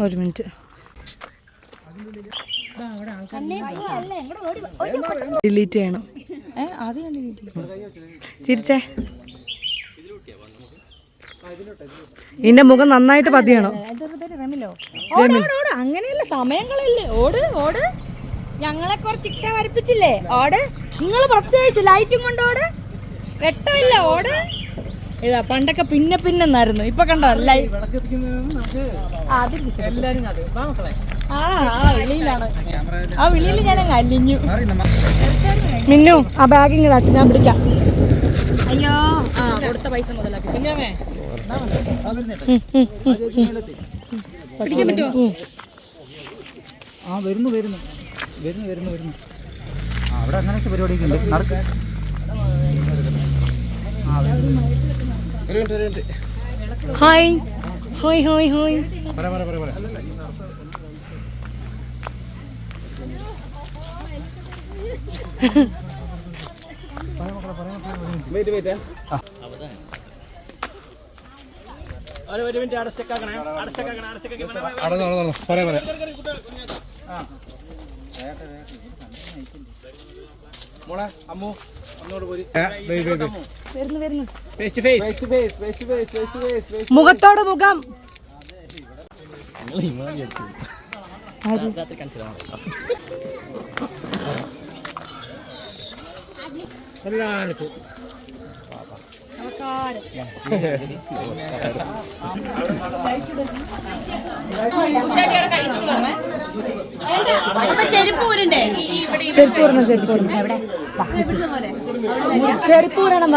ഒരു minute. Delete ചെയ്യണം. ആദ്യം ചിരിച്ചേ. ഇതിന്റെ മുഖം നന്നായിട്ട് പതിയണം. അങ്ങനെയല്ല, സമയങ്ങളല്ലേ. ഓട് ഓട്, ഞങ്ങളെ കുറച്ച് ശിക്ഷ വരപ്പിച്ചില്ലേ. ഓട്, നിങ്ങൾ പ്രത്യേകിച്ച് ലൈറ്റും കൊണ്ട് ഓട്. വെട്ടമില്ല, ഓട്. ഇതാ പണ്ടൊക്കെ പിന്നെ എന്നായിരുന്നു. ഇപ്പൊ കണ്ടോ ആ വിളിയിൽ ഞാനങ്ങ് അലിഞ്ഞു. മിന്നു, ആ ബാഗിങ് തട്ടി, ഞാൻ പിടിക്കാം. അയ്യോ, കൊടുത്ത പൈസ മുതലാക്കി പിടിക്കാൻ പറ്റുമോ? വരുന്നു. അവിടെ അങ്ങനെയൊക്കെ പരിപാടിയൊക്കെ ഉണ്ട്. നടക്ക്. ഹായ് ഹോയ് ഹോയ് ഹോയ്. മുഖത്തോട് മുഖം. ചെരുപ്പൂരണം.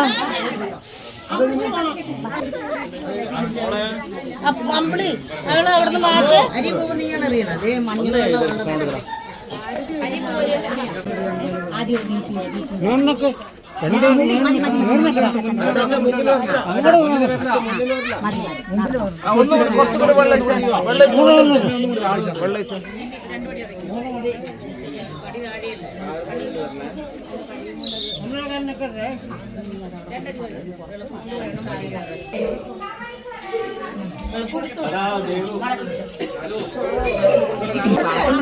അമ്പിളി അവള് അവിടുന്ന് മാറ്റി അരി പോകുന്ന നീയാണ് അറിയണത്.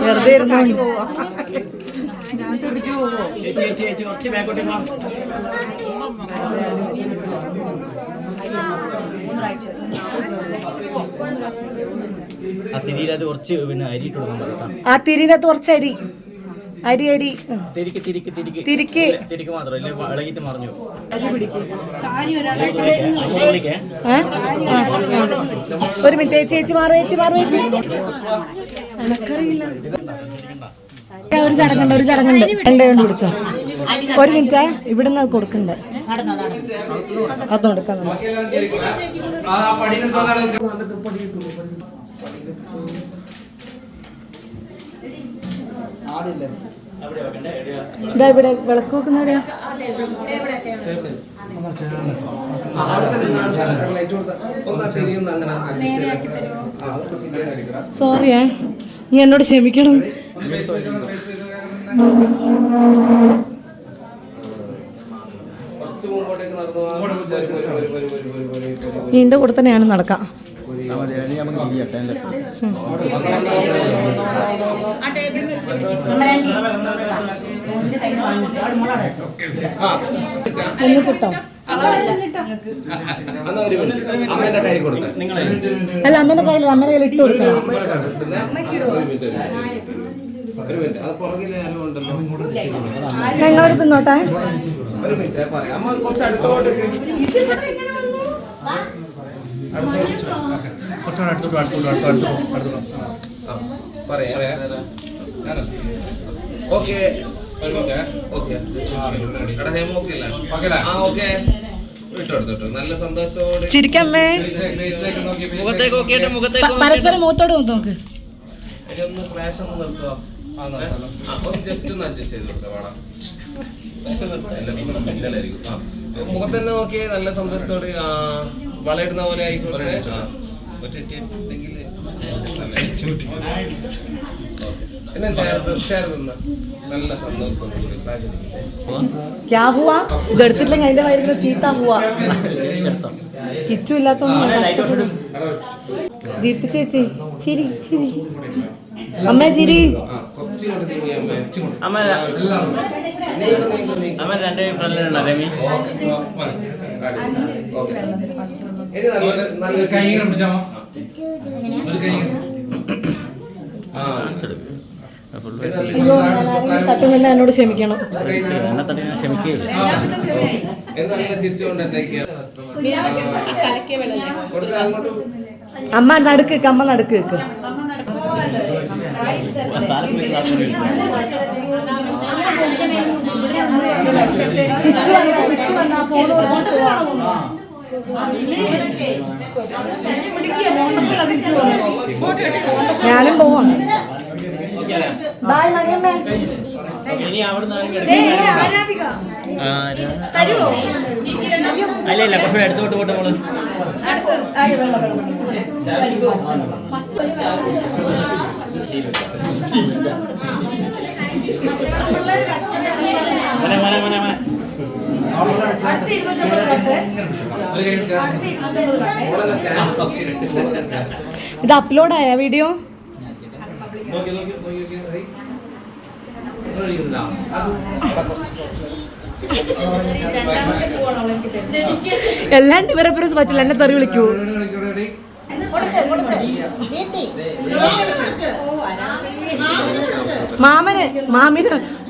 വെറുതെ ഇരുന്നോ. ആ തിരിയിലത് കുറച്ച് പിന്നെ അരി ഇട്ട് കൊടുക്കാൻ പറയാം. ആ തിരിനകത്ത് കുറച്ച് അരി തിരിക്ക് മാത്രമല്ല ഇളകിട്ട് മറിഞ്ഞു. ഒരു മിനിറ്റ് ചേച്ചി മാറു. എനക്കറിയില്ല. ഒരു ചടങ്ങുണ്ട്. എന്റെ കൊണ്ട് പിടിച്ചോ. ഒരു മിനിറ്റ്, ഇവിടുന്ന് അത് കൊടുക്കണ്ടേ. അത് കൊടുക്കാൻ ഇതാ ഇവിടെ വിളക്ക് വെക്കുന്ന എവിടെയാ? സോറിയേ, നീ എന്നോട് ക്ഷമിക്കണം. നീന്റെ കൂടെ തന്നെയാണ് നടക്കാം. എന്നിട്ടോ അല്ല, അമ്മേന്റെ കയ്യിൽ ഇട്ട് കൊടുക്കണം. ഞങ്ങളോട് തിന്നോട്ടെ. ചിരിക്കമ്മേ. പരസ്പരം മുഖത്തോട് നോക്ക്. മുഖത്തന്നെ നോക്കി നല്ല സന്തോഷത്തോട് വളയിടുന്ന പോലെ ആയിക്കോട്ടെ. ക്യാ ഹുവാ ഇത് എടുത്തിട്ടില്ലെങ്കിൽ അതിന്റെ വയറിൽ ചീത്ത പോവാ. കിച്ചു ഇല്ലാത്തോണ്ട് കഷ്ടപ്പെടും. ദീപ്തി ചേച്ചി ചിരി ചിരി അമ്മ ചിരി. അമ്മ രണ്ട് ഫ്രണ്ടിലുണ്ടോ രമി? അയ്യോ ഞാൻ തട്ടുന്നില്ല, എന്നോട് ക്ഷമിക്കണം. അമ്മ നടുക്ക് വെക്ക്, അമ്മ നടുക്ക് വെക്ക്. ഞാനും പോവാം. ബായ് മണിയമ്മേ. ഇനി അവിടുന്ന് അല്ല കുറച്ചുകൂടെ അടുത്തോട്ട് പോട്ടെ നമ്മള്. ഇത് അപ്ലോഡായ വീഡിയോ? എല്ലാണ്ട് ഇവരെ പറ്റില്ല, എന്നെ തെറി വിളിക്കൂ.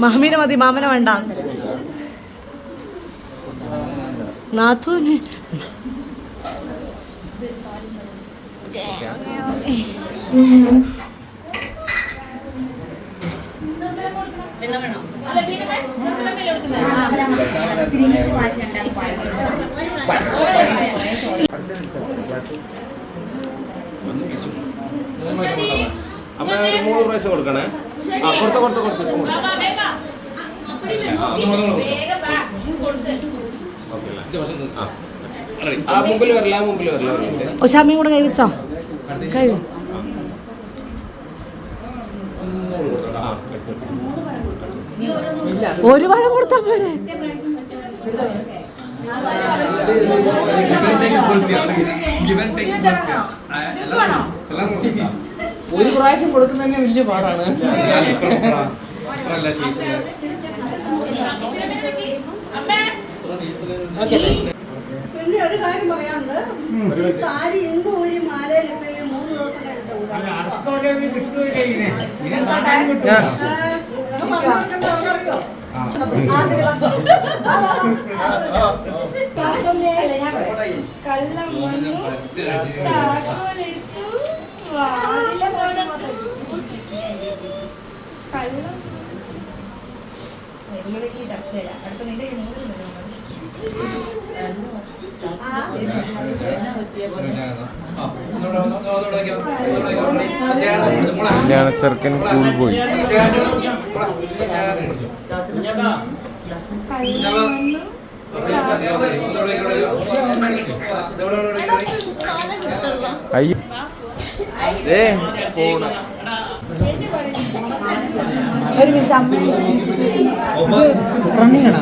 മാമിനെ മതി, മാമനെ വേണ്ട. നാഥൂന് അമ്മ 3 പ്രാവശ്യം കൊടുക്കണേ. മുമ്പിൽ വരില്ല. ഒശാമിയും കൂടെ കൈവച്ചോ? കൈ ഒരു പഴം കൊടുത്താ പോരെ? ഒരു പ്രാവശ്യം കൊടുക്കുന്നതന്നെ വലിയ പാടാണ്. പിന്നെ ഒരു കാര്യം പറയാനുണ്ട്. ഈ താരി എന്തോ ഒരു മാലയിലിട്ട് 3 ദിവസം കള്ളം ചർച്ച ചെയ്യാം. അടുത്ത നിന്റെ ചെറുക്കൻ കൂൾ പോയി. അയ്യോ ഫോണ് ഒരു മിനിറ്റ് അമ്മ റണ്ണിങ്ങാണോ?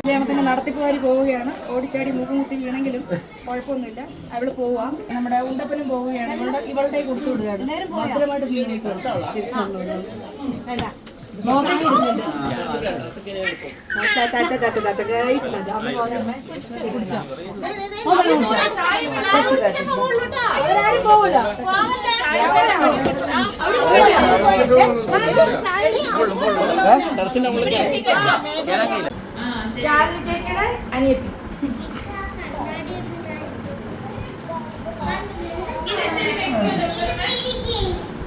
കല്യാണത്തിന് നടത്തിപ്പുകാരി പോവുകയാണ്. ഓടിച്ചാടി മൂക്കും കുത്തി വീണെങ്കിലും കുഴപ്പമൊന്നുമില്ല, അവള് പോവാം. നമ്മുടെ ഉണ്ടപ്പനും പോവുകയാണ്. ഇവളുടെ കൊടുത്തു വിടുകയാണ്. ഭദ്രമായിട്ട് അവരാരും പോകൂല. ശാലിനി ചേച്ചിയുടെ അനിയത്തി.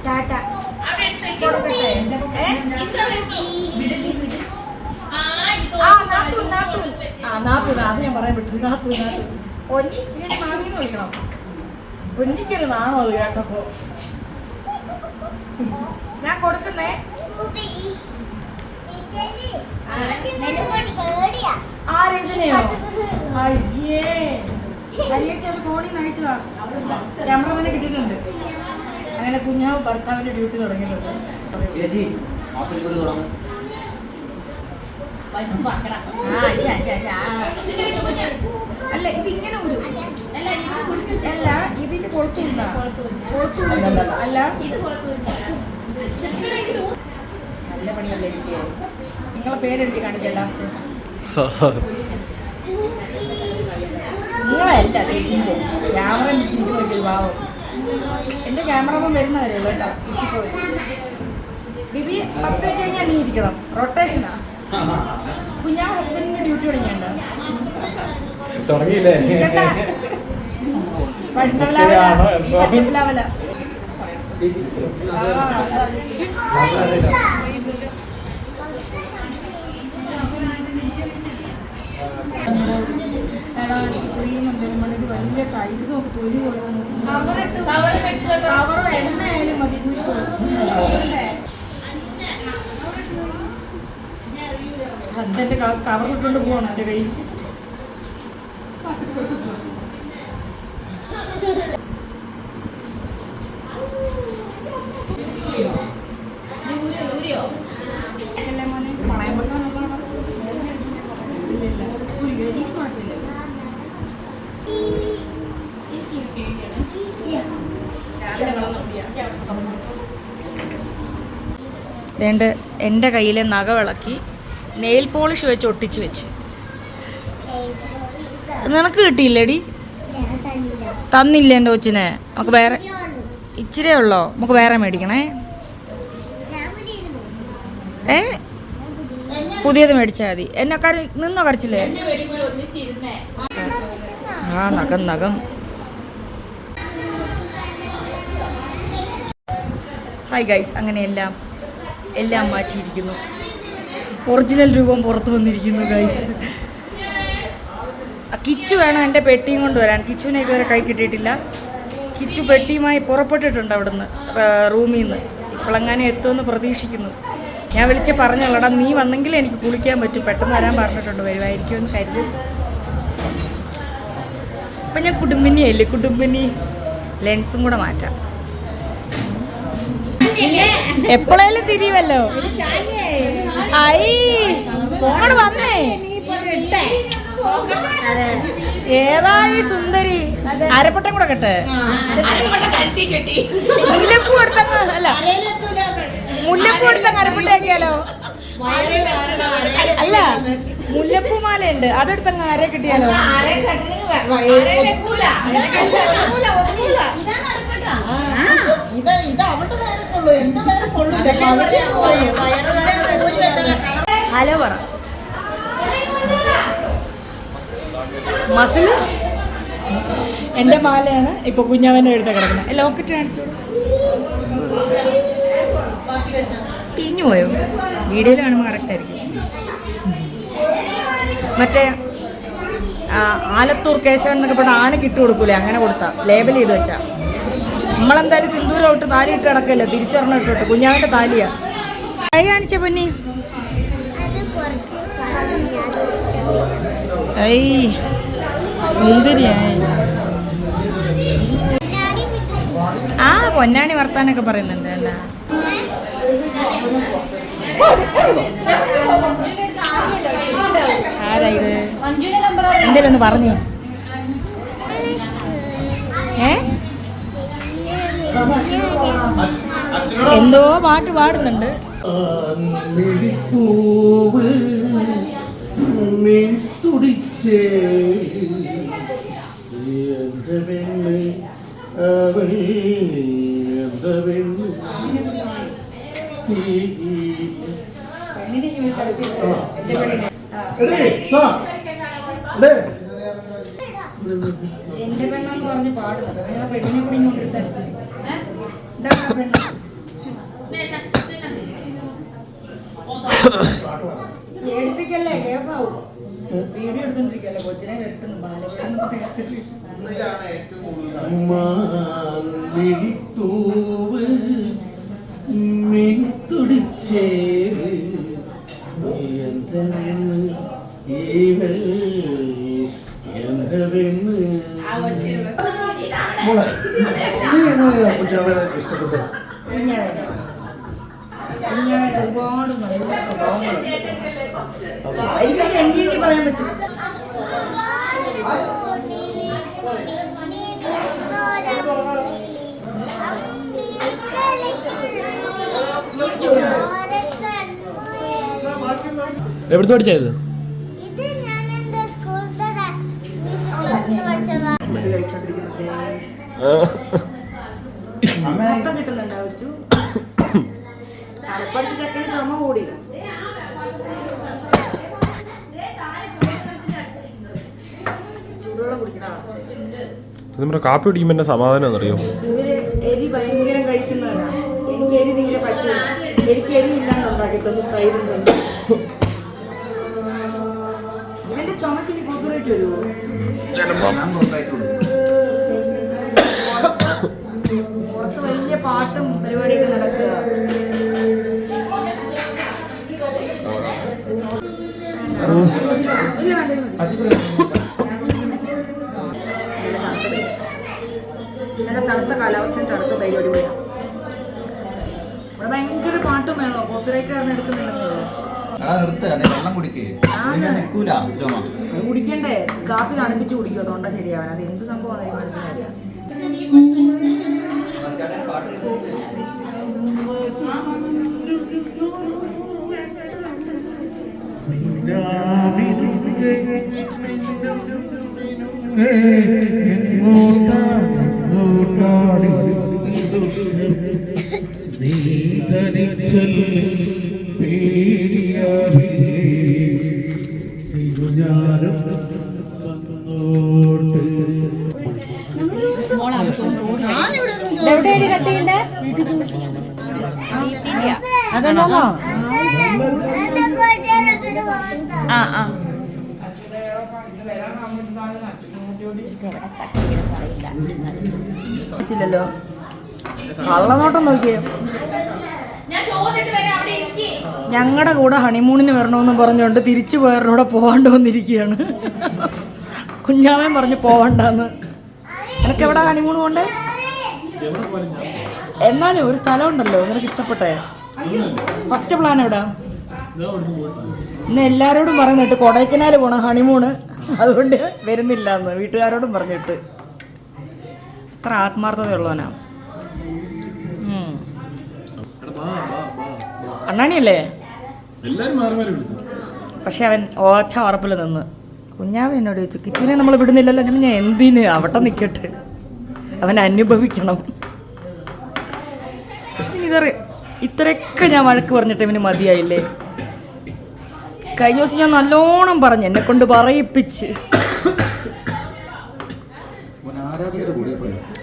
ടാറ്റ കൊടുക്കട്ടെ. നാത്തൂൻ അത് ഞാൻ പറയാൻ പറ്റൂ. നാത്തൂൻ പൊന്നി ഇങ്ങനെ മാമീന്ന് വിളിക്കണം. പൊന്നിക്കൊരു നാണോ അത് കേട്ടപ്പോ. ഞാൻ കൊടുക്കുന്നേ. ആരെതിനെയോ? അയ്യേ അരിയച്ച ഒരു കോടി നയിച്ചതാ. ക്യാമറമാനെ കിട്ടിയിട്ടുണ്ട്. അങ്ങനെ കുഞ്ഞാവ് ഭർത്താവിന്റെ ഡ്യൂട്ടി തുടങ്ങിയിട്ടുണ്ട്. അല്ല ഇതിങ്ങനെ ഒരു അല്ല ഇതിന്റെ കൊളുത്തില്ല. അല്ല നല്ല പണിയല്ലേ കിട്ടിയ. നിങ്ങളെ പേരെഴുതി കാണിക്കാം ലാസ്റ്റ്. നിങ്ങളല്ല ഇതിന്റെ ക്യാമറ വെച്ചിട്ട് നോക്കിയത് പാവം. എന്റെ ക്യാമറമാൻ വരുന്നവരേ കേട്ടോ. ഇച്ചിപ്പോയി ബിബി 10 മിനിറ്റ് കഴിഞ്ഞാൽ നീ ഇരിക്കണം. റൊട്ടേഷനാ. കുഞ്ഞാ ഹസ്ബൻഡിന്റെ ഡ്യൂട്ടി തുടങ്ങിയുണ്ടോ? വലിയ ടൈറ്റ് നോക്കി തൊലി കൊടുക്കുന്നു. കവറോ എണ്ണയായാലും മതി. ഹസ്ബൻഡ് കവർ ഇട്ടുകൊണ്ട് പോകണം എൻ്റെ കയ്യിൽ. മോനെ പണയം വെക്കാനുള്ളതാണോ? ഇല്ലില്ല കുഴപ്പമില്ല. ദേണ്ട് എൻ്റെ കയ്യിലെ നഖ വിളക്കി നെയിൽ പോളിഷ് വെച്ച് ഒട്ടിച്ച് വെച്ച്. നിനക്ക് കിട്ടിയില്ലേടി? തന്നില്ല എൻ്റെ കൊച്ചിനെ. നമുക്ക് വേറെ ഇച്ചിരി ഉള്ളോ? നമുക്ക് വേറെ മേടിക്കണേ. പുതിയത് മേടിച്ചാൽ മതി. എന്നെ നിന്നോ കരച്ചില്ലേ? ആ നഖം. ഹായ് ഗൈസ്, അങ്ങനെ എല്ലാം മാറ്റിയിരിക്കുന്നു. ഒറിജിനൽ രൂപം പുറത്തു വന്നിരിക്കുന്നു ഗൈസ്. കിച്ചു വേണം എൻ്റെ പെട്ടിയും കൊണ്ട് വരാൻ. കിച്ചുവിനെ ഇതുവരെ കൈ കിട്ടിയിട്ടില്ല. കിച്ചു പെട്ടിയുമായി പുറപ്പെട്ടിട്ടുണ്ട് അവിടുന്ന് റൂമിൽ നിന്ന്. ഇപ്പോഴെങ്ങനെ എത്തുമെന്ന് പ്രതീക്ഷിക്കുന്നു. ഞാൻ വിളിച്ച് പറഞ്ഞോളടാ, നീ വന്നെങ്കിൽ എനിക്ക് കുളിക്കാൻ പറ്റും. പെട്ടെന്ന് വരാൻ പറഞ്ഞിട്ടുണ്ട്. വരുമായിരിക്കും എന്ന് കരുതി. ഇപ്പം ഞാൻ കുടുംബിനിയല്ലേ. കുടുംബിനി ലെൻസും കൂടെ മാറ്റാം. എപ്പോഴേലും തിരിയുമല്ലോ. അങ്ങോട്ട് വന്നേ. ഏതായി സുന്ദരി. അരപ്പട്ടം കൂടെ കെട്ടെ. മുല്ലപ്പൂ എടുത്തങ്ങ് അല്ല മുല്ലപ്പൂ എടുത്തങ്ങ് അരപ്പട്ടയാക്കിയാലോ? അല്ല മുല്ലപ്പൂ മാലയുണ്ട്, അതെടുത്തങ്ങ് അര കിട്ടിയാലോ? ഹലോ പറ. മസിൽ എൻ്റെ മാലയാണ് ഇപ്പൊ കുഞ്ഞാവൻ്റെ എടുത്ത കിടക്കുന്നത്. ലോക്കറ്റ് കാണിച്ചോളൂ. തിരിഞ്ഞു പോയോ? വീഡിയോയിൽ കാണുമ്പോൾ കറക്റ്റായിരിക്കും. മറ്റേ ആലത്തൂർ കേശവൻ എന്നൊക്കെ പറഞ്ഞാൽ ആനക്ക് ഇട്ട് കൊടുക്കൂലേ, അങ്ങനെ കൊടുത്താ ലേബൽ ചെയ്ത് വെച്ചാ. നമ്മളെന്തായാലും സിന്ദൂരം ഇട്ട് താലി ഇട്ട് കിടക്കല്ലേ, തിരിച്ചൊരെണ്ണം ഇട്ടോട്ട്. കുഞ്ഞാവൻ്റെ താലിയാ. കൈ കാണിച്ച പൊന്നി. സുന്ദരിയായി. ആ പൊന്നാണി വർത്താനൊക്കെ പറയുന്നുണ്ട്. അല്ല ആരാ ഇത്? എന്തേലും ഒന്ന് പറഞ്ഞു. എന്തോ പാട്ട് പാടുന്നുണ്ട്. മിഴിപ്പൂവ് തുടിച്ചേ എന്റെ പെണ്ണ് അവൾ എന്റെ പെണ്ണ് എന്റെ പെണ്ണെന്ന് പറഞ്ഞ് പാടുന്നത് പെണ്ണിനെ കൂടി കൊണ്ടിരുത്ത പേടിപ്പിക്കല്ലേ, കേസാവും. വീഡിയോ എടുത്തോണ്ടിരിക്കല്ലേ, കൊച്ചിനെ കെട്ടുന്നു ബാലപുരം മിഴിപ്പൂവ് തുടിച്ചേ എന്റെ പെണ്ണ് ഇവൾ എന്റെ പെണ്ണ്. മോളെ നീ എങ്ങനെയാ കുഞ്ഞാവനെ ഇഷ്ടപ്പെട്ടു? കുഞ്ഞാവായിട്ട് ഒരുപാട് നല്ല സ്വഭാവങ്ങളുണ്ട്. എനിക്ക് പക്ഷെ എനിക്ക് പറയാൻ പറ്റും. എവിടുന്ന് പഠിച്ചത്? മൊത്തം കിട്ടുന്നുണ്ടാവും. തലപ്പടിച്ച ചക്കന് ചുമ കൂടി. ചൂടുവെള്ളം കുടിക്കണ. നമ്മുടെ കാപ്പി കുടിക്കുമ്പോ എന്നെ സമാധാനം അറിയോ? ഇവര് എരി ഭയങ്കരം കഴിക്കുന്നവരാണ്. എനിക്ക് എരി തീരെ പറ്റില്ല. എനിക്ക് എരി ഇല്ലാണ്ട് ഉണ്ടാക്കി തന്നു, തൈരും തന്നു. ഇവന്റെ ചുമക്കിന് കോപ്പിറൈറ്റ് വരുമോ? പുറത്ത് വലിയ പാട്ടും പരിപാടിയൊക്കെ നടക്കുക. ഇങ്ങനെ തണുത്ത കാലാവസ്ഥയും തണുത്ത തൈര് അടിപൊളിയാണ്. ഇവിടെ ഭയങ്കര പാട്ടും വേണോ? കോപ്പിറൈറ്റ് കാരണം എടുക്കുന്നില്ലെന്നോ? കുടിക്കണ്ടേ? കാപ്പി തണുപ്പിച്ച് കുടിക്കും, അതുകൊണ്ടാ ശരിയാവാൻ. അത് എന്ത് സംഭവമാണ് എനിക്ക് മനസ്സിലായില്ല. എവിടെയാണ് കട്ടിയുണ്ട്? അതെന്നാ ല്ലോ കള്ളനോട്ടം നോക്കിയേ. ഞങ്ങളുടെ കൂടെ ഹണിമൂണിന് വരണമെന്ന് പറഞ്ഞുകൊണ്ട് തിരിച്ചു പോയവരുടെ കൂടെ പോകാണ്ട് വന്നിരിക്കുകയാണ്. കുഞ്ഞാവൻ പറഞ്ഞു പോവണ്ടെന്ന്. നിനക്ക് എവിടെ ഹണിമൂൺ പോണ്ടേ? എന്നാലും ഒരു സ്ഥലം ഉണ്ടല്ലോ നിനക്ക് ഇഷ്ടപ്പെട്ടെ. ഫസ്റ്റ് പ്ലാൻ എവിടാ? ഇന്ന് എല്ലാരോടും പറഞ്ഞിട്ട് കൊടൈക്കനാൽ പോണം ഹണിമൂണ്, അതുകൊണ്ട് വരുന്നില്ല എന്ന് വീട്ടുകാരോടും പറഞ്ഞിട്ട്. അത്ര ആത്മാർത്ഥതയുള്ളവനാ. അണ്ണാണിയല്ലേ? പക്ഷെ അവൻ ഒറ്റ ഉറപ്പിൽ നിന്ന്. കുഞ്ഞാവൻ എന്നോട് ചോദിച്ചു, കിച്ചുവിനെ നമ്മൾ വിടുന്നില്ലല്ലോ. ഞാൻ എന്തിന്, അവിടെ നിൽക്കട്ടെ, അവൻ അനുഭവിക്കണം. ഇത്രയൊക്കെ ഞാൻ വഴക്ക് പറഞ്ഞിട്ട് ഇവന് മതിയായില്ലേ? കഴിഞ്ഞ ദിവസം ഞാൻ നല്ലോണം പറഞ്ഞു, എന്നെ കൊണ്ട് പറയിപ്പിച്ച്.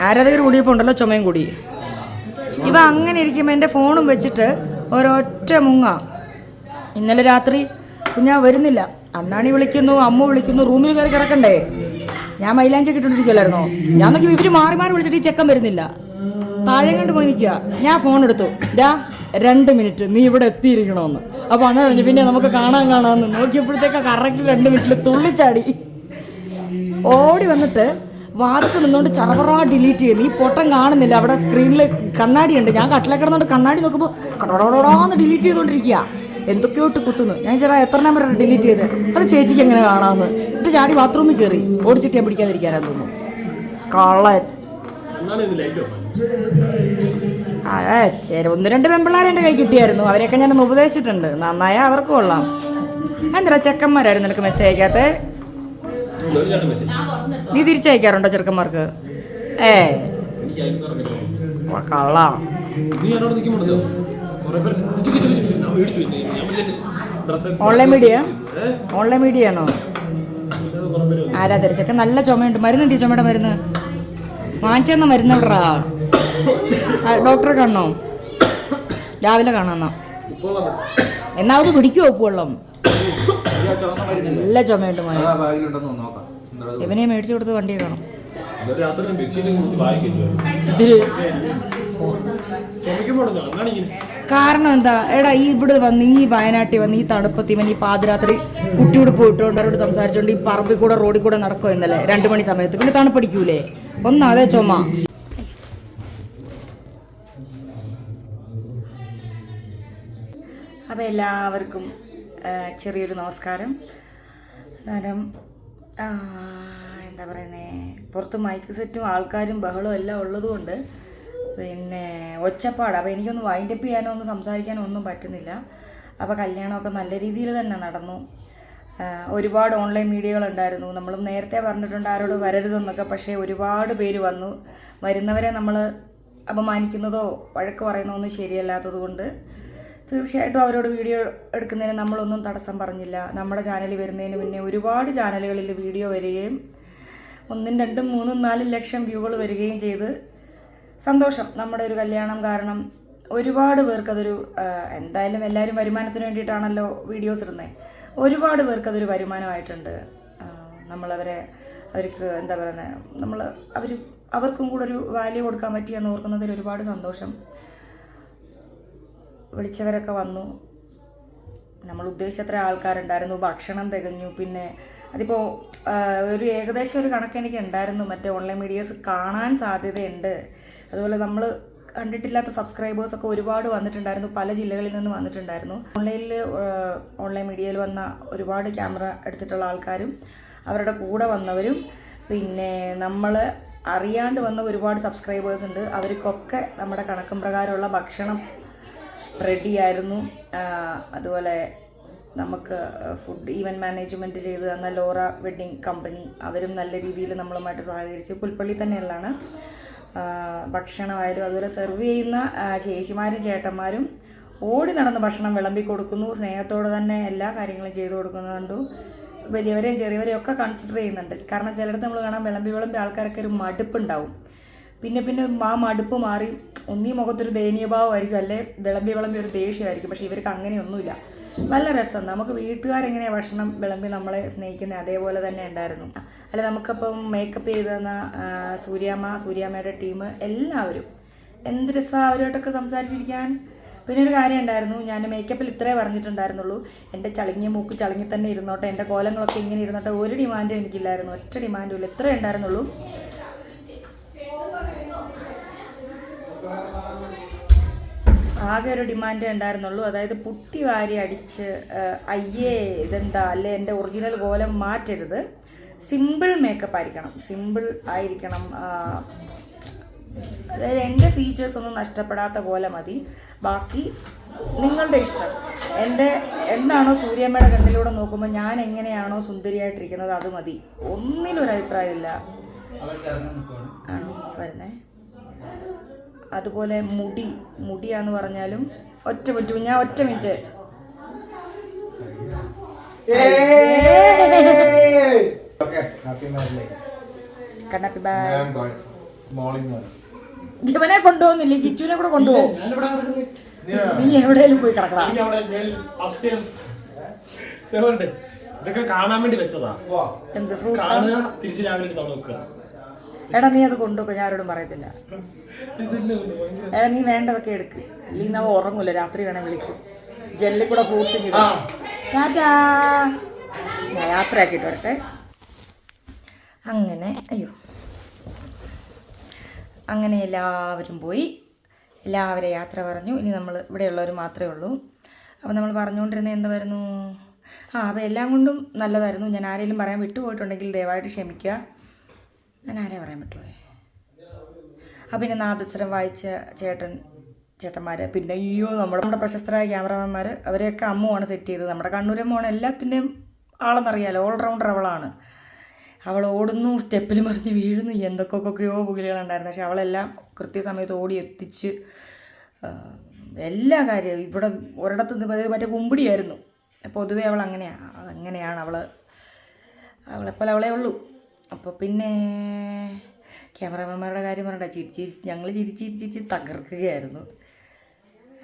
ആരാധകർ കൂടിയപ്പോൾ ഉണ്ടല്ലോ ചുമയും കൂടി. ഇവ അങ്ങനെ ഇരിക്കുമ്പോൾ എൻ്റെ ഫോണും വെച്ചിട്ട് ഒരൊറ്റ മുങ്ങ. ഇന്നലെ രാത്രി കുഞ്ഞാ വരുന്നില്ല, അണ്ണാണി വിളിക്കുന്നു, അമ്മ വിളിക്കുന്നു, റൂമിൽ കയറി കിടക്കണ്ടേ. ഞാൻ മൈലാഞ്ചി ഇട്ടിട്ടിരിക്കലായിരുന്നോ? ഞാൻ നോക്കി ഇവര് മാറി മാറി വിളിച്ചിട്ട് ഈ ചെക്കൻ വരുന്നില്ല. താഴെ കണ്ട് പോയി നിൽക്കുക. ഞാൻ ഫോൺ എടുത്തു, 2 മിനിറ്റ് നീ ഇവിടെ എത്തിയിരിക്കണമെന്ന്. അപ്പോൾ അണ്ണ കഴിഞ്ഞു പിന്നെ നമുക്ക് കാണാമെന്ന് നോക്കിയപ്പോഴത്തേക്ക് കറക്റ്റ് 2 മിനിറ്റിൽ തുള്ളിച്ചാടി ഓടി വന്നിട്ട് വാതിക്ക് നിന്നുകൊണ്ട് ചറവറാ ഡിലീറ്റ് ചെയ്യുന്നു. ഈ പൊട്ടം കാണുന്നില്ല, അവിടെ സ്ക്രീനിൽ കണ്ണാടി ഉണ്ട്. ഞാൻ കട്ടിലെ കിടന്നുകൊണ്ട് കണ്ണാടി നോക്കുമ്പോൾ കടോടോടാന്ന് ഡിലീറ്റ് ചെയ്തുകൊണ്ടിരിക്കുക. എന്തൊക്കെയോട്ട് കുത്തുന്നു. ഞാൻ ചേട്ടാ എത്ര നമ്പർ ഡിലീറ്റ് ചെയ്ത്? അത് ചേച്ചിക്ക് എങ്ങനെ കാണാമെന്ന്. എന്നിട്ട് ചാടി ബാത്റൂമിൽ കയറി. ഓടിച്ചിട്ട് ഞാൻ പിടിക്കാതിരിക്കാനാന്ന് തോന്നുന്നു. കള്ളൻ. ഒന്ന് രണ്ട് പെമ്പിള്ളാരെ എൻ്റെ കൈ കിട്ടിയായിരുന്നു. അവരെയൊക്കെ ഞാനൊന്ന് ഉപദേശിച്ചിട്ടുണ്ട്. നന്നായ അവർക്ക് കൊള്ളാം. എന്താ ചെക്കന്മാരായിരുന്നു നിനക്ക് മെസ്സേജ് അയക്കാത്ത? നീ തിരിച്ചയക്കാറുണ്ടോ ചെറുക്കന്മാർക്ക്? കള്ളാം. ഓൺലൈൻ മീഡിയ ആണോ? ആരാ തിരിച്ചൊക്കെ നല്ല ചുമയുണ്ട്. മരുന്ന് എന്തി ചുമയുടെ മരുന്ന് വാങ്ങിച്ചെന്ന മരുന്ന് വിടറാ. ഡോക്ടറെ കാണണോ? രാവിലെ കാണാന്നോ? എന്നാ അത് കുടിക്കുമോ ഉപ്പുവെള്ളം? നല്ല ചുമയുണ്ട് മോനെ. ഇവനെ മേടിച്ചു കൊടുത്ത് വണ്ടിയെ കാണും. കാരണം എന്താ എടാ, ഈ ഇവിടെ വന്ന് ഈ വയനാട്ടിൽ വന്ന് ഈ തണുപ്പത്ത് ഇവൻ ഈ പാതിരാത്രി കുട്ടിയോട് പോയിട്ടുണ്ട് അവരോട് സംസാരിച്ചോണ്ട് ഈ പറമ്പിൽ കൂടെ റോഡിൽ കൂടെ നടക്കുമോ ഇന്നലെ 2 മണി സമയത്ത്? പിന്നെ തണുപ്പടിക്കൂലേ? അതേ ചുമ. അപ്പോൾ എല്ലാവർക്കും ചെറിയൊരു നമസ്കാരം. അന്നേരം എന്താ പറയുന്നത്, പുറത്ത് മൈക്ക് സെറ്റും ആൾക്കാരും ബഹളവും എല്ലാം ഉള്ളതുകൊണ്ട് പിന്നെ ഒച്ചപ്പാട്. അപ്പോൾ എനിക്കൊന്ന് വൈൻഡപ്പ് ചെയ്യാനോ ഒന്നും സംസാരിക്കാനോ ഒന്നും പറ്റുന്നില്ല. അപ്പോൾ കല്യാണമൊക്കെ നല്ല രീതിയിൽ തന്നെ നടന്നു. ഒരുപാട് ഓൺലൈൻ മീഡിയകളുണ്ടായിരുന്നു. നമ്മളും നേരത്തെ പറഞ്ഞിട്ടുണ്ട് ആരോട് വരരുതെന്നൊക്കെ. പക്ഷേ ഒരുപാട് പേര് വന്നു. വരുന്നവരെ നമ്മൾ അപമാനിക്കുന്നതോ വഴക്ക് പറയുന്നതോ ഒന്നും ശരിയല്ലാത്തത് കൊണ്ട് തീർച്ചയായിട്ടും അവരോട് വീഡിയോ എടുക്കുന്നതിന് നമ്മളൊന്നും തടസ്സം പറഞ്ഞില്ല. നമ്മുടെ ചാനലിൽ വരുന്നതിന് മുന്നേ ഒരുപാട് ചാനലുകളിൽ വീഡിയോ വരികയും 1, 2, 3, 4 ലക്ഷം വ്യൂകൾ വരികയും ചെയ്ത് സന്തോഷം. നമ്മുടെ ഒരു കല്യാണം കാരണം ഒരുപാട് പേർക്കതൊരു എന്തായാലും എല്ലാവരും വരുമാനത്തിന് വേണ്ടിയിട്ടാണല്ലോ വീഡിയോസ് ഇടുന്നത്. ഒരുപാട് പേർക്കതൊരു വരുമാനമായിട്ടുണ്ട്. അവർക്ക് എന്താ പറയുന്നത്, അവർക്കും കൂടെ ഒരു വാല്യൂ കൊടുക്കാൻ പറ്റിയെന്ന് ഓർക്കുന്നതിൽ ഒരുപാട് സന്തോഷം. വിളിച്ചവരൊക്കെ വന്നു. നമ്മൾ ഉദ്ദേശിച്ചത്ര ആൾക്കാരുണ്ടായിരുന്നു. ഭക്ഷണം തികഞ്ഞു. പിന്നെ അതിപ്പോൾ ഒരു ഏകദേശം ഒരു കണക്ക് എനിക്ക് ഉണ്ടായിരുന്നു. മറ്റേ ഓൺലൈൻ മീഡിയാസ് കാണാൻ സാധ്യതയുണ്ട്. അതുപോലെ നമ്മൾ കണ്ടിട്ടില്ലാത്ത സബ്സ്ക്രൈബേഴ്സൊക്കെ ഒരുപാട് വന്നിട്ടുണ്ടായിരുന്നു. പല ജില്ലകളിൽ നിന്ന് വന്നിട്ടുണ്ടായിരുന്നു. ഓൺലൈൻ മീഡിയയിൽ വന്ന ഒരുപാട് ക്യാമറ എടുത്തിട്ടുള്ള ആൾക്കാരും അവരുടെ കൂടെ വന്നവരും പിന്നെ നമ്മൾ അറിയാണ്ട് വന്ന ഒരുപാട് സബ്സ്ക്രൈബേഴ്സ് ഉണ്ട്. അവർക്കൊക്കെ നമ്മുടെ കണക്കും പ്രകാരമുള്ള ഭക്ഷണം റെഡിയായിരുന്നു. അതുപോലെ നമുക്ക് ഫുഡ് ഈവൻറ്റ് മാനേജ്മെൻറ്റ് ചെയ്ത് തന്ന ലോറ വെഡ്ഡിങ് കമ്പനി അവരും നല്ല രീതിയിൽ നമ്മളുമായിട്ട് സഹകരിച്ച് പുൽപ്പള്ളി തന്നെയുള്ളതാണ്. ഭക്ഷണമായാലും അതുപോലെ സെർവ് ചെയ്യുന്ന ചേച്ചിമാരും ചേട്ടന്മാരും ഓടി നടന്ന് ഭക്ഷണം വിളമ്പി കൊടുക്കുന്നു. സ്നേഹത്തോടെ തന്നെ എല്ലാ കാര്യങ്ങളും ചെയ്തു കൊടുക്കുന്നുണ്ട്. വലിയവരെയും ചെറിയവരെയും ഒക്കെ കൺസിഡർ ചെയ്യുന്നുണ്ട്. കാരണം ചിലയിടത്ത് നമ്മൾ കാണാൻ വിളമ്പി ആൾക്കാരൊക്കെ ഒരു മടുപ്പുണ്ടാവും. പിന്നെ ആ മടുപ്പ് മാറി ഒന്നീ മുഖത്തൊരു ദയനീയഭാവമായിരിക്കും, അല്ലെ വിളമ്പി ഒരു ദേഷ്യമായിരിക്കും. പക്ഷേ ഇവർക്ക് അങ്ങനെയൊന്നുമില്ല. നല്ല രസം. നമുക്ക് വീട്ടുകാരെങ്ങനെയാണ് ഭക്ഷണം വിളമ്പി നമ്മളെ സ്നേഹിക്കുന്നത് അതേപോലെ തന്നെ ഉണ്ടായിരുന്നു. അല്ല നമുക്കിപ്പം മേക്കപ്പ് ചെയ്ത് തന്ന സൂര്യാമ്മയുടെ ടീം എല്ലാവരും എന്ത് രസമാണ് അവരുമായിട്ടൊക്കെ സംസാരിച്ചിരിക്കാൻ. പിന്നെ ഒരു കാര്യം ഉണ്ടായിരുന്നു, ഞാൻ മേക്കപ്പിൽ ഇത്രേ പറഞ്ഞിട്ടുണ്ടായിരുന്നുള്ളൂ. എൻ്റെ ചളിങ്ങിയ മൂക്ക് ചളിങ്ങി തന്നെ ഇരുന്നോട്ടെ, എൻ്റെ കോലങ്ങളൊക്കെ ഇങ്ങനെ ഇരുന്നോട്ടെ. ഒരു ഡിമാൻഡും എനിക്കില്ലായിരുന്നു, ഒറ്റ ഡിമാൻഡും ഇല്ല. ഇത്രേ ഉണ്ടായിരുന്നുള്ളൂ. ആകെ ഒരു ഡിമാൻഡേ ഉണ്ടായിരുന്നുള്ളൂ. അതായത് പുട്ടി വാരി അടിച്ച് അയ്യേ ഇതെന്താ അല്ലേ എൻ്റെ ഒറിജിനൽ കോലം മാറ്റരുത്, സിമ്പിൾ മേക്കപ്പ് ആയിരിക്കണം, സിമ്പിൾ ആയിരിക്കണം. അതായത് എൻ്റെ ഫീച്ചേഴ്സ് ഒന്നും നഷ്ടപ്പെടാത്ത പോലെ മതി, ബാക്കി നിങ്ങളുടെ ഇഷ്ടം. എന്താണോ സൂര്യമ്മയുടെ കണ്ണിലൂടെ നോക്കുമ്പോൾ ഞാൻ എങ്ങനെയാണോ സുന്ദരിയായിട്ടിരിക്കുന്നത് അത് മതി. ഒന്നിലൊരഭിപ്രായമില്ല. ആണോ വരുന്നേ? അതുപോലെ മുടിയാന്ന് പറഞ്ഞാലും ഒറ്റ മിനിറ്റ് കണ്ണാപ്പി ബൈ. ഇവനെ കൊണ്ടുപോകുന്നില്ലേ? കിച്ചുവിനെ കൂടെ കൊണ്ടുപോകും. നീ എവിടെയെങ്കിലും പോയി കിടക്കണം. ഇതൊക്കെ കാണാൻ വേണ്ടി വെച്ചതാ. എന്ത് ഫ്രൂട്ട്സ്? തിരിച്ച് രാവിലെ വെക്കുക. എടാ നീ അത് കൊണ്ടുപോയി, ഞാൻ ആരോടും പറയത്തില്ല. എടാ നീ വേണ്ടതൊക്കെ എടുക്ക്, ഇല്ലെങ്കിൽ നമ്മൾ ഉറങ്ങൂല. രാത്രി വേണേൽ വിളിക്കും. ജെല്ലിൽ കൂടെ ഫ്രൂട്ട്സ് ടാറ്റാ. ഞാൻ യാത്രയാക്കിയിട്ട് വരട്ടെ. അങ്ങനെ എല്ലാവരും പോയി. എല്ലാവരും യാത്ര പറഞ്ഞു. ഇനി നമ്മൾ ഇവിടെയുള്ളവർ മാത്രമേ ഉള്ളൂ. അപ്പോൾ നമ്മൾ പറഞ്ഞുകൊണ്ടിരുന്നത് എന്തായിരുന്നു? അപ്പോൾ എല്ലാം കൊണ്ടും നല്ലതായിരുന്നു. ഞാൻ ആരെങ്കിലും പറയാൻ വിട്ടുപോയിട്ടുണ്ടെങ്കിൽ ദയവായിട്ട് ക്ഷമിക്കുക. ഞാൻ ആരെ പറയാൻ പറ്റുമോ? പിന്നെ നാദസ്വരം വായിച്ച ചേട്ടൻ ചേട്ടന്മാർ, പിന്നെ അയ്യോ നമ്മുടെ പ്രശസ്തരായ ക്യാമറാമാന്മാർ, അവരെയൊക്കെ അമ്മുവാണ് സെറ്റ് ചെയ്തത്. നമ്മുടെ കണ്ണൂരമ്മുവാണ് എല്ലാത്തിൻ്റെയും ആളെന്നറിയാലോ, ഓൾറൗണ്ടർ അവളാണ്. അവൾ ഓടുന്നു, സ്റ്റെപ്പിൽ മറിഞ്ഞ് വീഴുന്നു, എന്തൊക്കെയൊക്കെയോ പുകിലുകളുണ്ടായിരുന്നു. പക്ഷെ അവളെല്ലാം കൃത്യസമയത്ത് ഓടി എത്തിച്ച് എല്ലാ കാര്യവും ഇവിടെ ഒരിടത്ത് നിന്ന് മറ്റേ കുമ്പിടിയായിരുന്നു. പൊതുവേ അവൾ അങ്ങനെയാണ് അവളെപ്പോലെ അവളേ ഉള്ളൂ. അപ്പോൾ പിന്നെ ക്യാമറാമാന്മാരുടെ കാര്യം പറയണ്ട, ഞങ്ങൾ ചിരിച്ചിരിച്ചിരിച്ച് തകർക്കുകയായിരുന്നു.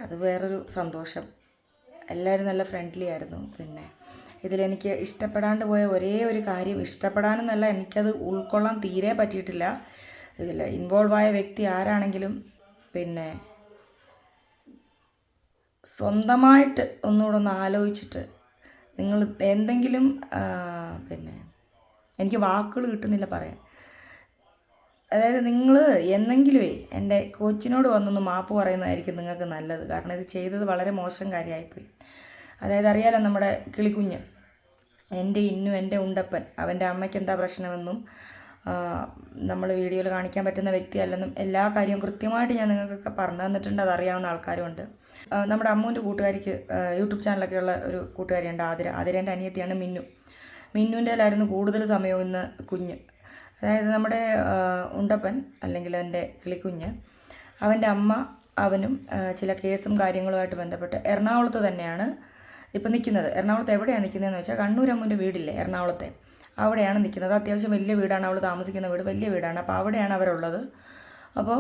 അത് വേറൊരു സന്തോഷം. എല്ലാവരും നല്ല ഫ്രണ്ട്ലി ആയിരുന്നു. പിന്നെ ഇതിലെനിക്ക് ഇഷ്ടപ്പെടാണ്ട് പോയ ഒരേ ഒരു കാര്യം, ഇഷ്ടപ്പെടാനെന്നല്ല, എനിക്കത് ഉൾക്കൊള്ളാൻ തീരെ പറ്റിയിട്ടില്ല. ഇതിൽ ഇൻവോൾവായ വ്യക്തി ആരാണെങ്കിലും പിന്നെ സ്വന്തമായിട്ട് ഒന്നുകൂടെ ഒന്ന് ആലോചിച്ചിട്ട് നിങ്ങൾ എന്തെങ്കിലും പിന്നെ എനിക്ക് വാക്കുകൾ കിട്ടുന്നില്ല പറയാൻ. അതായത് നിങ്ങൾ എന്നെങ്കിലുമേ എൻ്റെ കോച്ചിനോട് വന്നൊന്ന് മാപ്പ് പറയുന്നതായിരിക്കും നിങ്ങൾക്ക് നല്ലത്. കാരണം ഇത് ചെയ്തത് വളരെ മോശം കാര്യമായിപ്പോയി. അതായത് അറിയാലോ, നമ്മുടെ കിളിക്കുഞ്ഞ്, എൻ്റെ ഇന്നു എൻ്റെ ഉണ്ടപ്പൻ, അവൻ്റെ അമ്മയ്ക്ക് എന്താ പ്രശ്നമെന്നും നമ്മൾ വീഡിയോയിൽ കാണിക്കാൻ പറ്റുന്ന വ്യക്തിയല്ലെന്നും എല്ലാ കാര്യവും കൃത്യമായിട്ട് ഞാൻ നിങ്ങൾക്കൊക്കെ പറഞ്ഞു തന്നിട്ടുണ്ട്. അതറിയാവുന്ന ആൾക്കാരുമുണ്ട്. നമ്മുടെ അമ്മൂൻ്റെ കൂട്ടുകാരിക്ക് യൂട്യൂബ് ചാനലൊക്കെ ഉള്ള ഒരു കൂട്ടുകാരിയുണ്ട്, ആതിരേൻ്റെ അനിയത്തിയാണ് മിന്നുവിൻ്റെ കയ്യിലായിരുന്നു കൂടുതൽ സമയവും ഇന്ന് കുഞ്ഞ്. അതായത് നമ്മുടെ ഉണ്ടപ്പൻ അല്ലെങ്കിൽ എൻ്റെ കിളിക്കുഞ്ഞ്, അവൻ്റെ അമ്മ അവനും ചില കേസും കാര്യങ്ങളുമായിട്ട് ബന്ധപ്പെട്ട് എറണാകുളത്ത് തന്നെയാണ് ഇപ്പം നിൽക്കുന്നത്. എറണാകുളത്ത് എവിടെയാണ് നിൽക്കുന്നതെന്ന് വെച്ചാൽ കണ്ണൂരമ്മൂൻ്റെ വീടില്ലേ എറണാകുളത്തെ, അവിടെയാണ് നിൽക്കുന്നത്. അത്യാവശ്യം വലിയ വീടാണ്, അവൾ താമസിക്കുന്ന വീട് വലിയ വീടാണ്. അപ്പോൾ അവിടെയാണ് അവരുള്ളത്. അപ്പോൾ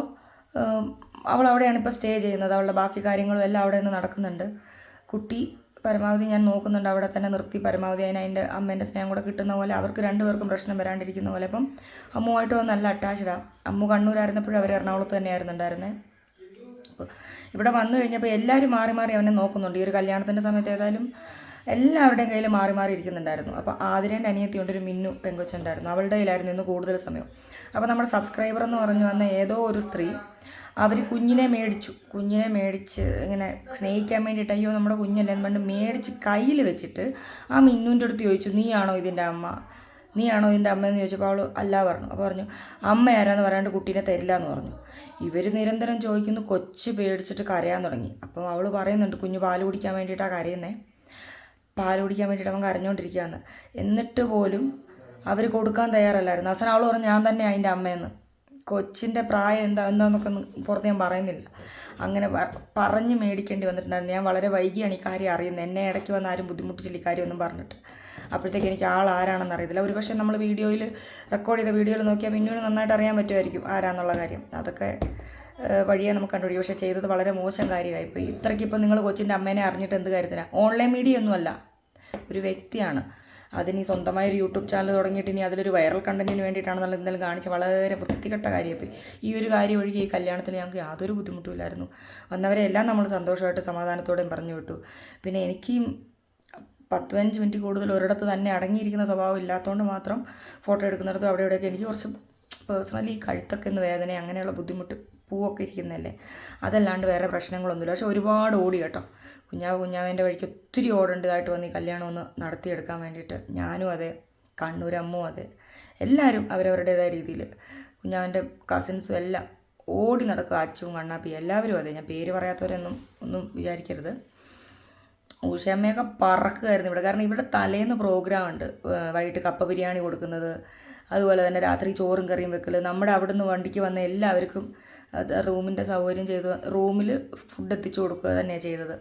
അവൾ അവിടെയാണ് ഇപ്പോൾ സ്റ്റേ ചെയ്യുന്നത്. അവളുടെ ബാക്കി കാര്യങ്ങളും എല്ലാം അവിടെ നിന്ന് നടക്കുന്നുണ്ട്. കുട്ടി പരമാവധി ഞാൻ നോക്കുന്നുണ്ട്, അവിടെ തന്നെ നിർത്തി പരമാവധി അതിൻ്റെ അമ്മേൻ്റെ സ്നേഹം കൂടെ കിട്ടുന്ന പോലെ അവർക്ക് രണ്ടുപേർക്കും പ്രശ്നം വരാണ്ടിരിക്കുന്ന പോലെ. അപ്പം അമ്മുമായിട്ട് നല്ല അറ്റാച്ച്ഡാണ്. അമ്മു കണ്ണൂരായിരുന്നപ്പോഴും അവർ എറണാകുളത്ത് തന്നെയായിരുന്നു ഉണ്ടായിരുന്നത്. ഇവിടെ വന്നു കഴിഞ്ഞപ്പോൾ എല്ലാവരും മാറി മാറി അവനെ നോക്കുന്നുണ്ട്. ഈ ഒരു കല്യാണത്തിൻ്റെ സമയത്ത് ഏതായാലും എല്ലാവരുടെയും കയ്യിൽ മാറി മാറി ഇരിക്കുന്നുണ്ടായിരുന്നു. അപ്പോൾ ആതിരേൻ്റെ അനിയത്തിയുണ്ട്, ഒരു മിന്നു പെങ്കൊച്ചുണ്ടായിരുന്നു, അവളുടെ കയ്യിലായിരുന്നു ഇന്ന് കൂടുതൽ സമയം. അപ്പോൾ നമ്മുടെ സബ്സ്ക്രൈബർ എന്ന് പറഞ്ഞു വന്ന ഏതോ ഒരു സ്ത്രീ, അവർ കുഞ്ഞിനെ മേടിച്ച് ഇങ്ങനെ സ്നേഹിക്കാൻ വേണ്ടിയിട്ട്, അയ്യോ നമ്മുടെ കുഞ്ഞല്ലേ എന്ന് പറഞ്ഞ് മേടിച്ച് കയ്യിൽ വെച്ചിട്ട് ആ മിന്നുവിൻ്റെ അടുത്ത് ചോദിച്ചു, നീയാണോ ഇതിൻ്റെ അമ്മയെന്ന് ചോദിച്ചപ്പോൾ അവൾ അല്ല പറഞ്ഞു. അപ്പോൾ പറഞ്ഞു അമ്മ ആരാന്ന് പറയാണ്ട് കുട്ടീനെ തരില്ല എന്ന് പറഞ്ഞു. ഇവർ നിരന്തരം ചോദിക്കുന്നു, കൊച്ച് പേടിച്ചിട്ട് കരയാൻ തുടങ്ങി. അപ്പോൾ അവൾ പറയുന്നുണ്ട്, കുഞ്ഞ് പാല് കുടിക്കാൻ വേണ്ടിയിട്ടാണ് കരയുന്നത്, പാല് കുടിക്കാൻ വേണ്ടിയിട്ട് അവൻ കരഞ്ഞുകൊണ്ടിരിക്കുകയെന്ന്. എന്നിട്ട് പോലും അവർ കൊടുക്കാൻ തയ്യാറല്ലായിരുന്നു. അവസാനം അവൾ പറഞ്ഞു ഞാൻ തന്നെ അതിൻ്റെ അമ്മയെന്ന്. കൊച്ചിൻ്റെ പ്രായം എന്താന്നൊക്കെ പുറത്ത് ഞാൻ പറയുന്നില്ല. അങ്ങനെ പറഞ്ഞ് മേടിക്കേണ്ടി വന്നിട്ടുണ്ടായിരുന്നു. ഞാൻ വളരെ വൈകിയാണ് ഈ കാര്യം അറിയുന്നത്. എന്നെ ഇടയ്ക്ക് വന്ന് ആരും ബുദ്ധിമുട്ടിച്ചില്ല ഈ കാര്യമൊന്നും പറഞ്ഞിട്ട്. അപ്പോഴത്തേക്ക് എനിക്ക് ആരാണെന്ന് അറിയത്തില്ല. ഒരു പക്ഷേ നമ്മൾ വീഡിയോയിൽ റെക്കോർഡ് ചെയ്ത വീഡിയോയിൽ നോക്കിയാൽ പിന്നീട് നന്നായിട്ട് അറിയാൻ പറ്റുമായിരിക്കും ആരാന്നുള്ള കാര്യം. അതൊക്കെ വഴിയെ നമുക്ക് കണ്ടുപിടിക്കും. പക്ഷേ ചെയ്തത് വളരെ മോശം കാര്യമായിപ്പോയി. ഇത്രയ്ക്കിപ്പോൾ നിങ്ങൾ കൊച്ചിൻ്റെ അമ്മേനെ അറിഞ്ഞിട്ട് എന്ത് കാര്യത്തിലാണ്? ഓൺലൈൻ മീഡിയ ഒന്നുമല്ല, ഒരു വ്യക്തിയാണ്. അതിന് സ്വന്തമായൊരു യൂട്യൂബ് ചാനൽ തുടങ്ങിയിട്ട് ഇനി അതിലൊരു വൈറൽ കണ്ടന്റിന് വേണ്ടിയിട്ടാണെന്നുള്ള ഇന്നലെ കാണിച്ച വളരെ വൃത്തികെട്ട കാര്യമായി. ഈ ഒരു കാര്യം ഒഴികെ ഈ കല്യാണത്തിന് ഞങ്ങൾക്ക് യാതൊരു ബുദ്ധിമുട്ടുമില്ലായിരുന്നു. വന്നവരെ എല്ലാം നമ്മൾ സന്തോഷമായിട്ട് സമാധാനത്തോടെയും പറഞ്ഞു വിട്ടു. പിന്നെ എനിക്ക് 10-15 മിനിറ്റ് കൂടുതൽ ഒരിടത്ത് തന്നെ അടങ്ങിയിരിക്കുന്ന സ്വഭാവം ഇല്ലാത്തതുകൊണ്ട് മാത്രം ഫോട്ടോ എടുക്കുന്നിടത്തും അവിടെ ഇവിടെയൊക്കെ എനിക്ക് കുറച്ച് പേഴ്സണലി കഴുത്തൊക്കെ ഒന്ന് വേദന, അങ്ങനെയുള്ള ബുദ്ധിമുട്ട്, പൂവൊക്കെ ഇരിക്കുന്നതല്ലേ, അതല്ലാണ്ട് വേറെ പ്രശ്നങ്ങളൊന്നുമില്ല. പക്ഷെ ഒരുപാട് ഓടി കേട്ടോ. കുഞ്ഞാവേൻ്റെ വഴിക്ക് ഒത്തിരി ഓടേണ്ടതായിട്ട് വന്ന് ഈ കല്യാണം ഒന്ന് നടത്തിയെടുക്കാൻ വേണ്ടിയിട്ട്. ഞാനും അതെ, കണ്ണൂരമ്മും അതെ, എല്ലാവരും അവരവരുടേതായ രീതിയിൽ, കുഞ്ഞാവൻ്റെ കസിൻസും എല്ലാം ഓടി നടക്കുക. അച്ചുവും കണ്ണാപ്പി എല്ലാവരും അതെ. ഞാൻ പേര് പറയാത്തവരൊന്നും ഒന്നും വിചാരിക്കരുത്. ഉഷയമ്മയൊക്കെ പറക്കുമായിരുന്നു ഇവിടെ. കാരണം ഇവിടെ തലേന്ന് പ്രോഗ്രാം ഉണ്ട്, വൈകിട്ട് കപ്പ ബിരിയാണി കൊടുക്കുന്നത്, അതുപോലെ തന്നെ രാത്രി ചോറും കറിയും വെക്കൽ. നമ്മുടെ അവിടെ നിന്ന് വണ്ടിക്ക് വന്ന എല്ലാവർക്കും റൂമിൻ്റെ സൗകര്യം ചെയ്ത് റൂമിൽ ഫുഡ് എത്തിച്ചു കൊടുക്കുക തന്നെയാണ് ചെയ്തത്.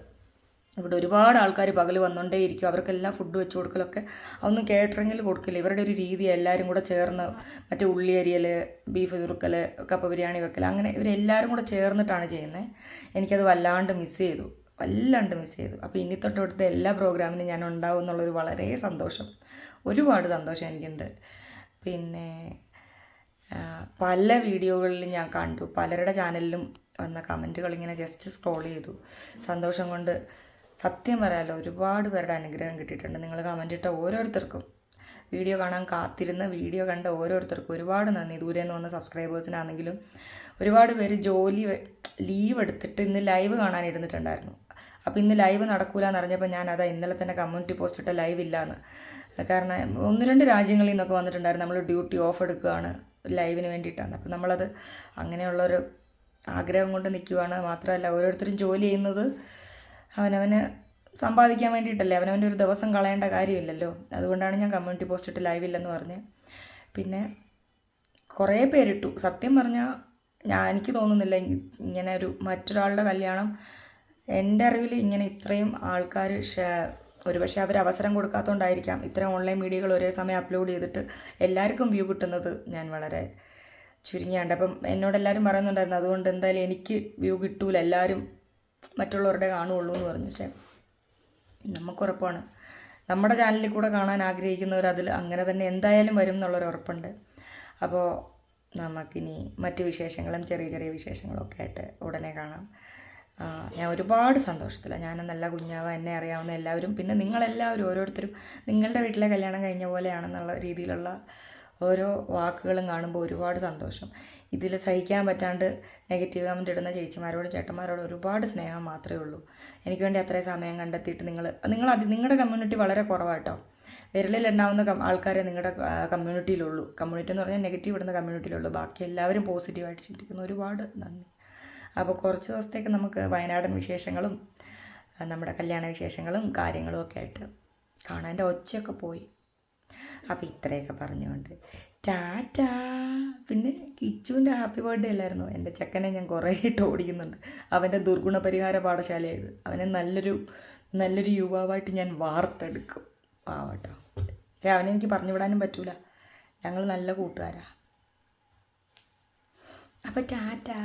ഇവിടെ ഒരുപാട് ആൾക്കാർ പകൽ വന്നുകൊണ്ടേയിരിക്കും. അവർക്കെല്ലാം ഫുഡ് വെച്ച് കൊടുക്കലൊക്കെ അതൊന്നും കേറ്ററിങ്ങിൽ കൊടുക്കില്ല. ഇവരുടെ ഒരു രീതി എല്ലാവരും കൂടെ ചേർന്ന് മറ്റേ ഉള്ളിയരിയൽ, ബീഫ് ചുറുക്കൽ, കപ്പ ബിരിയാണി വെക്കൽ, അങ്ങനെ ഇവരെല്ലാവരും കൂടെ ചേർന്നിട്ടാണ് ചെയ്യുന്നത്. എനിക്കത് വല്ലാണ്ട് മിസ് ചെയ്തു. അപ്പോൾ ഇനി തൊട്ടടുത്ത എല്ലാ പ്രോഗ്രാമിനും ഞാൻ ഉണ്ടാവും എന്നുള്ളൊരു വളരെ സന്തോഷം, ഒരുപാട് സന്തോഷം എനിക്കുണ്ട്. പിന്നെ പല വീഡിയോകളിലും ഞാൻ കണ്ടു, പലരുടെ ചാനലിലും വന്ന കമൻറ്റുകൾ ഇങ്ങനെ ജസ്റ്റ് സ്ക്രോൾ ചെയ്തു. സന്തോഷം കൊണ്ട് സത്യം പറയാമല്ലോ, ഒരുപാട് പേരുടെ അനുഗ്രഹം കിട്ടിയിട്ടുണ്ട്. നിങ്ങൾ കമൻ്റ് ഇട്ട ഓരോരുത്തർക്കും, വീഡിയോ കാണാൻ കാത്തിരുന്ന് വീഡിയോ കണ്ട ഓരോരുത്തർക്കും ഒരുപാട് നന്ദി. ദൂരെ നിന്ന് വന്ന സബ്സ്ക്രൈബേഴ്സിനാണെങ്കിലും ഒരുപാട് പേര് ലീവ് എടുത്തിട്ട് ഇന്ന് ലൈവ് കാണാൻ ഇരുന്നിട്ടുണ്ടായിരുന്നു. അപ്പോൾ ഇന്ന് ലൈവ് നടക്കൂലെന്ന് അറിഞ്ഞപ്പോൾ ഞാൻ ഇന്നലെ തന്നെ കമ്മ്യൂണിറ്റി പോസ്റ്റ് ഇട്ട ലൈവ് ഇല്ലയെന്ന്. കാരണം 1-2 രാജ്യങ്ങളിൽ നിന്നൊക്കെ വന്നിട്ടുണ്ടായിരുന്നു, നമ്മൾ ഡ്യൂട്ടി ഓഫ് എടുക്കുകയാണ് ലൈവിന് വേണ്ടിയിട്ടാണ്. അപ്പോൾ നമ്മളത് അങ്ങനെയുള്ളൊരു ആഗ്രഹം കൊണ്ട് നിൽക്കുവാണ്. മാത്രമല്ല ഓരോരുത്തരും ജോലി ചെയ്യുന്നത് അവനവന് സമ്പാദിക്കാൻ വേണ്ടിയിട്ടല്ലേ, അവനവൻ്റെ ഒരു ദിവസം കളയേണ്ട കാര്യമില്ലല്ലോ. അതുകൊണ്ടാണ് ഞാൻ കമ്മ്യൂണിറ്റി പോസ്റ്റ് ഇട്ട് ലൈവില്ലെന്ന് പറഞ്ഞ്. പിന്നെ കുറേ പേരിട്ടു. സത്യം പറഞ്ഞാൽ എനിക്ക് തോന്നുന്നില്ല ഇങ്ങനെ മറ്റൊരാളുടെ കല്യാണം എൻ്റെ അറിവിൽ ഇങ്ങനെ ഇത്രയും ആൾക്കാർ ഒരുപക്ഷെ അവർ അവസരം കൊടുക്കാത്തതുകൊണ്ടായിരിക്കാം ഇത്രയും ഓൺലൈൻ വീഡിയോകൾ ഒരേ സമയം അപ്ലോഡ് ചെയ്തിട്ട് എല്ലാവർക്കും വ്യൂ കിട്ടുന്നത് ഞാൻ വളരെ ചുരുങ്ങിയാണ്ട്. അപ്പം എന്നോടെല്ലാവരും പറയുന്നുണ്ടായിരുന്നു അതുകൊണ്ട് എന്തായാലും എനിക്ക് വ്യൂ കിട്ടൂല, എല്ലാവരും മറ്റുള്ളവരുടെ കാണുകയുള്ളൂ എന്ന് പറഞ്ഞു. പക്ഷേ നമുക്കുറപ്പാണ് നമ്മുടെ ചാനലിൽ കൂടെ കാണാൻ ആഗ്രഹിക്കുന്നവർ അതിൽ അങ്ങനെ തന്നെ എന്തായാലും വരും എന്നുള്ളൊരു ഉറപ്പുണ്ട്. അപ്പോൾ നമുക്കിനി മറ്റ് വിശേഷങ്ങളും ചെറിയ ചെറിയ വിശേഷങ്ങളൊക്കെ ആയിട്ട് ഉടനെ കാണാം. ഞാൻ ഒരുപാട് സന്തോഷത്തിലാണ്. ഞാൻ നല്ല കുഞ്ഞാവ, എന്നെ അറിയാവുന്ന എല്ലാവരും, പിന്നെ നിങ്ങളെല്ലാവരും ഓരോരുത്തരും നിങ്ങളുടെ വീട്ടിലെ കല്യാണം കഴിഞ്ഞ പോലെയാണെന്നുള്ള രീതിയിലുള്ള ഓരോ വാക്കുകളും കാണുമ്പോൾ ഒരുപാട് സന്തോഷം. ഇതിൽ സഹിക്കാൻ പറ്റാണ്ട് നെഗറ്റീവ് കമൻറ്റ് ഇടുന്ന ചേച്ചിമാരോടും ചേട്ടന്മാരോടും ഒരുപാട് സ്നേഹം മാത്രമേ ഉള്ളൂ. എനിക്ക് വേണ്ടി അത്രയും സമയം കണ്ടെത്തിയിട്ട് നിങ്ങളുടെ കമ്മ്യൂണിറ്റി വളരെ കുറവാട്ടോ. വിരലിലുണ്ടാവുന്ന ആൾക്കാരെ നിങ്ങളുടെ കമ്മ്യൂണിറ്റിയിലുള്ളൂ. കമ്മ്യൂണിറ്റി എന്ന് പറഞ്ഞാൽ നെഗറ്റീവ് ഇടുന്ന കമ്മ്യൂണിറ്റിയിലുള്ളൂ. ബാക്കി എല്ലാവരും പോസിറ്റീവായിട്ട് ചിന്തിക്കുന്നു. ഒരുപാട് നന്ദി. അപ്പോൾ കുറച്ച് ദിവസത്തേക്ക് നമുക്ക് വയനാടൻ വിശേഷങ്ങളും നമ്മുടെ കല്യാണ വിശേഷങ്ങളും കാര്യങ്ങളും ഒക്കെ ആയിട്ട് കാണാൻ. എൻ്റെ ഒച്ചയൊക്കെ പോയി. അപ്പോൾ ഇത്രയൊക്കെ പറഞ്ഞുകൊണ്ട് ടാറ്റാ. പിന്നെ കിച്ചുവിൻ്റെ ഹാപ്പി ബർത്ത്ഡേ അല്ലായിരുന്നു. എൻ്റെ ചെക്കനെ ഞാൻ കുറേ ഇട്ട് ഓടിക്കുന്നുണ്ട്. അവൻ്റെ ദുർഗുണ പരിഹാര പാഠശാലയായത്. അവനെ നല്ലൊരു യുവാവായിട്ട് ഞാൻ വാർത്തെടുക്കും. ആവട്ടോ. പക്ഷേ അവനെനിക്ക് പറഞ്ഞു വിടാനും പറ്റൂല. ഞങ്ങൾ നല്ല കൂട്ടുകാരാ. അപ്പോൾ ടാറ്റാ.